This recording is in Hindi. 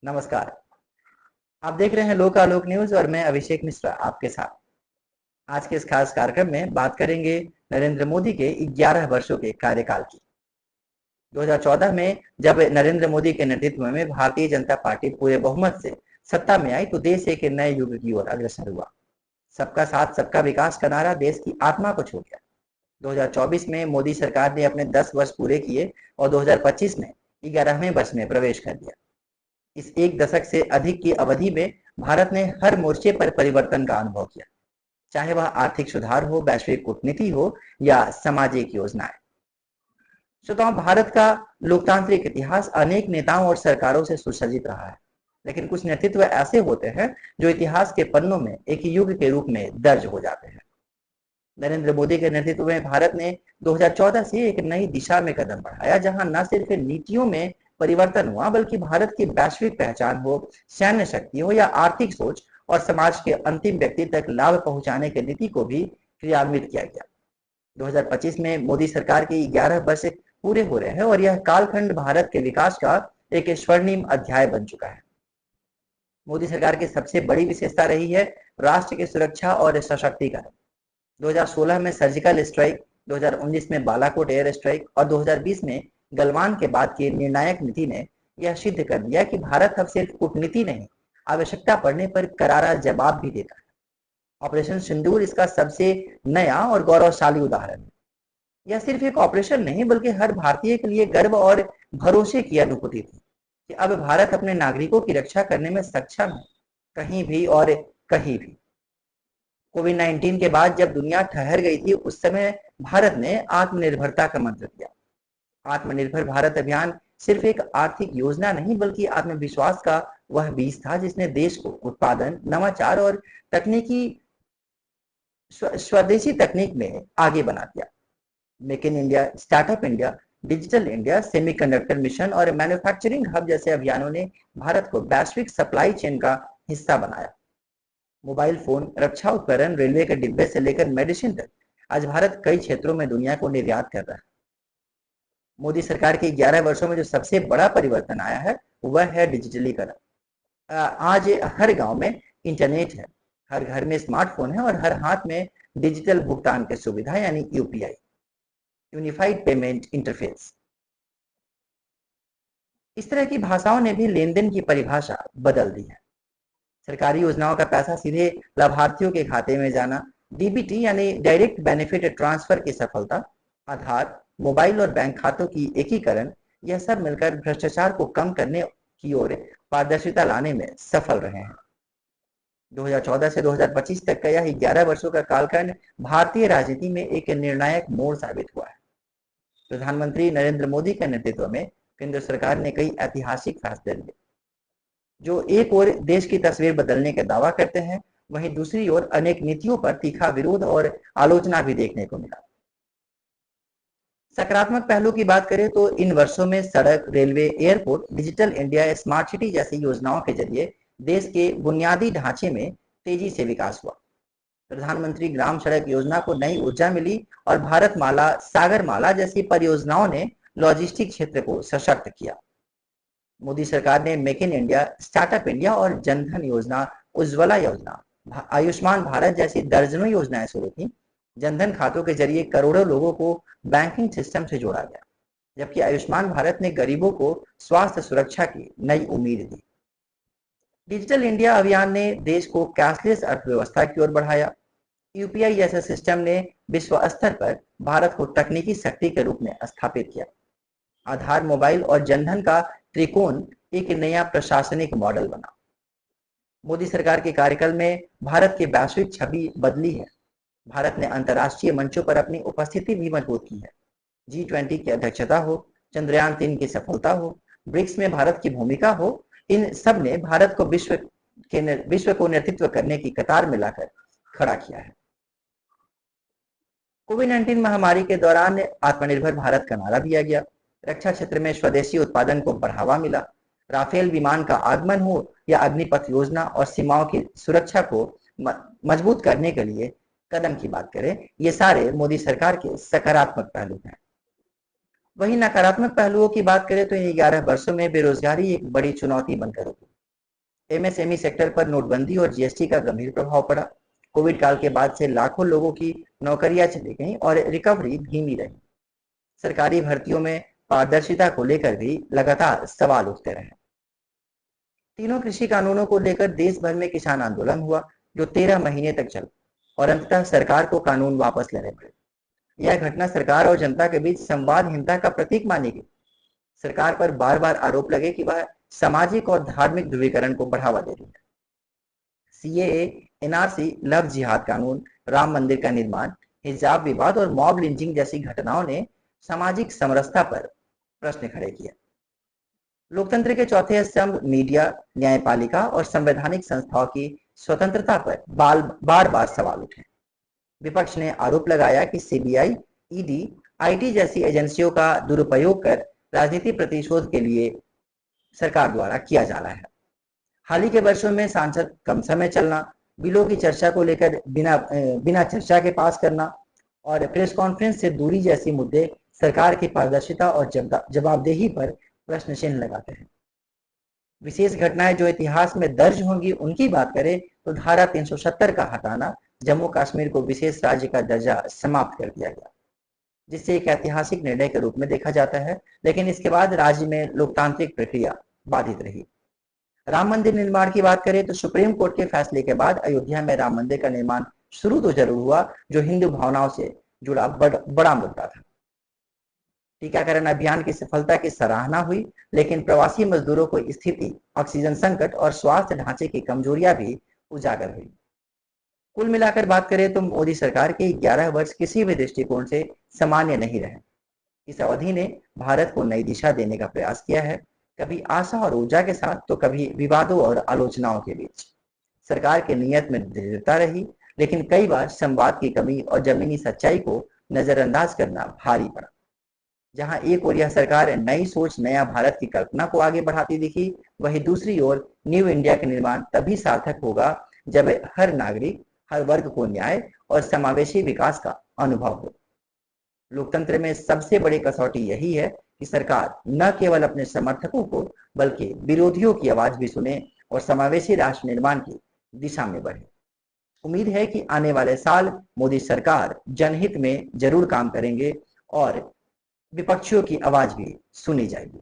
नमस्कार। आप देख रहे हैं लोकालोक न्यूज और मैं अभिषेक मिश्रा आपके साथ। आज के इस खास कार्यक्रम में बात करेंगे नरेंद्र मोदी के 11 वर्षों के कार्यकाल की। 2014 में जब नरेंद्र मोदी के नेतृत्व में भारतीय जनता पार्टी पूरे बहुमत से सत्ता में आई तो देश एक नए युग की ओर अग्रसर हुआ। सबका साथ सबका विकास का नारा देश की आत्मा को छू गया। 2024 में मोदी सरकार ने अपने 10 वर्ष पूरे किए और 2025 में 11वें वर्ष में प्रवेश कर दिया। इस एक दशक से अधिक की अवधि में भारत ने हर मोर्चे पर परिवर्तन का अनुभव किया, चाहे वह आर्थिक सुधार हो, वैश्विक कूटनीति हो या सामाजिक योजनाएं। श्रोताओं, भारत का लोकतांत्रिक इतिहास अनेक नेताओं और सरकारों से सुसज्जित रहा है, लेकिन कुछ नेतृत्व ऐसे होते हैं जो इतिहास के पन्नों में एक युग के रूप में दर्ज हो जाते हैं। नरेंद्र मोदी के नेतृत्व में भारत ने 2014 से एक नई दिशा में कदम बढ़ाया, जहां न सिर्फ नीतियों में परिवर्तन हुआ बल्कि भारत की वैश्विक पहचान हो, सैन्य शक्ति हो या आर्थिक सोच और समाज के अंतिम व्यक्ति तक लाभ पहुंचाने की नीति को भी क्रियान्वित किया गया। 2025 में मोदी सरकार के 11 वर्ष पूरे हो रहे हैं और यह कालखंड भारत के विकास का एक स्वर्णिम अध्याय बन चुका है। मोदी सरकार की सबसे बड़ी विशेषता रही है राष्ट्र की सुरक्षा और सशक्तिकरण। 2016 में सर्जिकल स्ट्राइक, 2019 में बालाकोट एयर स्ट्राइक और 2020 में गलवान के बाद की निर्णायक नीति ने यह सिद्ध कर दिया कि भारत अब सिर्फ कूटनीति नहीं, आवश्यकता पड़ने पर करारा जवाब भी देता है। ऑपरेशन सिंदूर इसका सबसे नया और गौरवशाली उदाहरण है। यह सिर्फ एक ऑपरेशन नहीं बल्कि हर भारतीय के लिए गर्व और भरोसे की अनुभूति थी कि अब भारत अपने नागरिकों की रक्षा करने में सक्षम है, कहीं भी और कहीं भी। कोविड-19 के बाद जब दुनिया ठहर गई थी, उस समय भारत ने आत्मनिर्भरता का मंत्र दिया। आत्मनिर्भर भारत अभियान सिर्फ एक आर्थिक योजना नहीं बल्कि आत्मविश्वास का वह बीज था जिसने देश को उत्पादन, नवाचार और तकनीकी स्वदेशी तकनीक में आगे बना दिया। Make in India, startup India, digital India, semiconductor mission और मैन्युफैक्चरिंग हब जैसे अभियानों ने भारत को वैश्विक सप्लाई चेन का हिस्सा बनाया। मोबाइल फोन, रक्षा उपकरण, रेलवे के डिब्बे से लेकर मेडिसिन तक आज भारत कई क्षेत्रों में दुनिया को निर्यात कर रहा है। मोदी सरकार के 11 वर्षों में जो सबसे बड़ा परिवर्तन आया है वह है डिजिटलीकरण। आज हर गांव में इंटरनेट है, हर घर में स्मार्टफोन है और हर हाथ में डिजिटल भुगतान की सुविधा यानी यूपीआई, यूनिफाइड पेमेंट इंटरफेस। इस तरह की भाषाओं ने भी लेन देन की परिभाषा बदल दी है। सरकारी योजनाओं का पैसा सीधे लाभार्थियों के खाते में जाना, डीबीटी यानी डायरेक्ट बेनिफिट ट्रांसफर की सफलता, आधार, मोबाइल और बैंक खातों की एकीकरण, यह सब मिलकर भ्रष्टाचार को कम करने की ओर पारदर्शिता लाने में सफल रहे हैं। 2014 से 2025 तक का यह 11 वर्षों का कालखंड भारतीय राजनीति में एक निर्णायक मोड़ साबित हुआ है। प्रधानमंत्री नरेंद्र मोदी के नेतृत्व में केंद्र सरकार ने कई ऐतिहासिक फैसले लिए जो एक ओर देश की तस्वीर बदलने का दावा करते हैं, वहीं दूसरी ओर अनेक नीतियों पर तीखा विरोध और आलोचना भी देखने को मिला। सकारात्मक पहलू की बात करें तो इन वर्षों में सड़क, railway, airport, digital India, smart city जैसी योजनाओं के जरिए देश के बुनियादी ढांचे में तेजी से विकास हुआ। प्रधानमंत्री ग्राम सड़क योजना को नई ऊर्जा मिली और भारत माला, सागर माला जैसी परियोजनाओं ने लॉजिस्टिक क्षेत्र को सशक्त किया। मोदी सरकार ने make in India, startup India और जनधन योजना, उज्ज्वला योजना, आयुष्मान भारत जैसी दर्जनों योजनाएं शुरू की। जनधन खातों के जरिए करोड़ों लोगों को बैंकिंग सिस्टम से जोड़ा गया, जबकि आयुष्मान भारत ने गरीबों को स्वास्थ्य सुरक्षा की नई उम्मीद दी। डिजिटल इंडिया अभियान ने देश को कैशलेस अर्थव्यवस्था की ओर बढ़ाया। यूपीआई जैसे सिस्टम ने विश्व स्तर पर भारत को तकनीकी शक्ति के रूप में स्थापित किया। आधार, मोबाइल और जनधन का त्रिकोण एक नया प्रशासनिक मॉडल बना। मोदी सरकार के कार्यकाल में भारत की वैश्विक छवि बदली है। भारत ने अंतर्राष्ट्रीय मंचों पर अपनी उपस्थिति भी मजबूत की है। G20 की अध्यक्षता हो, चंद्रयान 3 की सफलता हो, ब्रिक्स में भारत की भूमिका हो, इन सब ने भारत को विश्व को नेतृत्व करने की कतार में लाकर खड़ा किया है। कोविड-19 महामारी के दौरान आत्मनिर्भर भारत का नारा दिया गया। रक्षा क्षेत्र में स्वदेशी उत्पादन को बढ़ावा मिला। राफेल विमान का आगमन हो या अग्निपथ योजना और सीमाओं की सुरक्षा को मजबूत करने के लिए कदम की बात करें, ये सारे मोदी सरकार के सकारात्मक पहलू हैं। वहीं नकारात्मक पहलुओं की बात करें तो इन 11 वर्षों में बेरोजगारी एक बड़ी चुनौती बनकर उठी। एमएसएमई सेक्टर पर नोटबंदी और जीएसटी का गंभीर प्रभाव पड़ा। कोविड काल के बाद से लाखों लोगों की नौकरियां चली गईं और रिकवरी धीमी रही। सरकारी भर्तियों में पारदर्शिता को लेकर भी लगातार सवाल उठते रहे। तीनों कृषि कानूनों को लेकर देश भर में किसान आंदोलन हुआ, जो 13 महीने तक चला और अंततः सरकार को कानून वापस लेने पड़े। यह घटना सरकार और जनता के बीच संवादहीनता का प्रतीक मानी गई। सरकार पर बार बार आरोप लगे कि वह सामाजिक और धार्मिक ध्रुवीकरण को बढ़ावा दे रही है। सीएए, एनआरसी, लव जिहाद कानून, राम मंदिर का निर्माण, हिजाब विवाद और मॉब लिंचिंग जैसी घटनाओं ने सामाजिक समरसता पर प्रश्न खड़े किए। लोकतंत्र के चौथे स्तंभ मीडिया, न्यायपालिका और संवैधानिक संस्थाओं की स्वतंत्रता पर बार बार सवाल उठे। विपक्ष ने आरोप लगाया कि सीबीआई, ईडी, आईटी जैसी एजेंसियों का दुरुपयोग कर राजनीति प्रतिशोध के लिए सरकार द्वारा किया जा रहा है। हाल ही के वर्षों में सांसद कम समय चलना, बिलों की चर्चा को लेकर बिना चर्चा के पास करना और प्रेस कॉन्फ्रेंस से दूरी जैसी मुद्दे सरकार की पारदर्शिता और जवाबदेही पर प्रश्न चिन्ह लगाते हैं। विशेष घटनाएं जो इतिहास में दर्ज होंगी उनकी बात करें तो धारा 370 का हटाना जम्मू कश्मीर को विशेष राज्य का दर्जा समाप्त कर दिया गया, जिसे एक ऐतिहासिक निर्णय के रूप में देखा जाता है। लेकिन इसके बाद राज्य में लोकतांत्रिक प्रक्रिया बाधित रही। राम मंदिर निर्माण की बात करें तो सुप्रीम कोर्ट के फैसले के बाद अयोध्या में राम मंदिर का निर्माण शुरू तो जरूर हुआ, जो हिंदू भावनाओं से जुड़ा बड़ा मुद्दा था। टीकाकरण अभियान की सफलता की सराहना हुई, लेकिन प्रवासी मजदूरों को स्थिति, ऑक्सीजन संकट और स्वास्थ्य ढांचे की कमजोरियां भी उजागर हुई। कुल मिलाकर बात करें तो मोदी सरकार के 11 वर्ष किसी भी दृष्टिकोण से सामान्य नहीं रहे। इस अवधि ने भारत को नई दिशा देने का प्रयास किया है, कभी आशा और ऊर्जा के साथ तो कभी विवादों और आलोचनाओं के बीच। सरकार की नीयत में दृढ़ता रही, लेकिन कई बार संवाद की कमी और जमीनी सच्चाई को नजरअंदाज करना भारी पड़ा। जहां एक ओर यह सरकार नई सोच, नया भारत की कल्पना को आगे बढ़ाती दिखी, वहीं दूसरी ओर न्यू इंडिया का निर्माण तभी सार्थक होगा जब हर नागरिक, हर वर्ग को न्याय और समावेशी विकास का अनुभव हो। लोकतंत्र में सबसे बड़ी कसौटी यही है कि सरकार न केवल अपने समर्थकों को बल्कि विरोधियों की आवाज भी सुने और समावेशी राष्ट्र निर्माण की दिशा में बढ़े। उम्मीद है कि आने वाले साल मोदी सरकार जनहित में जरूर काम करेंगे और विपक्षियों की आवाज भी सुनी जाएगी।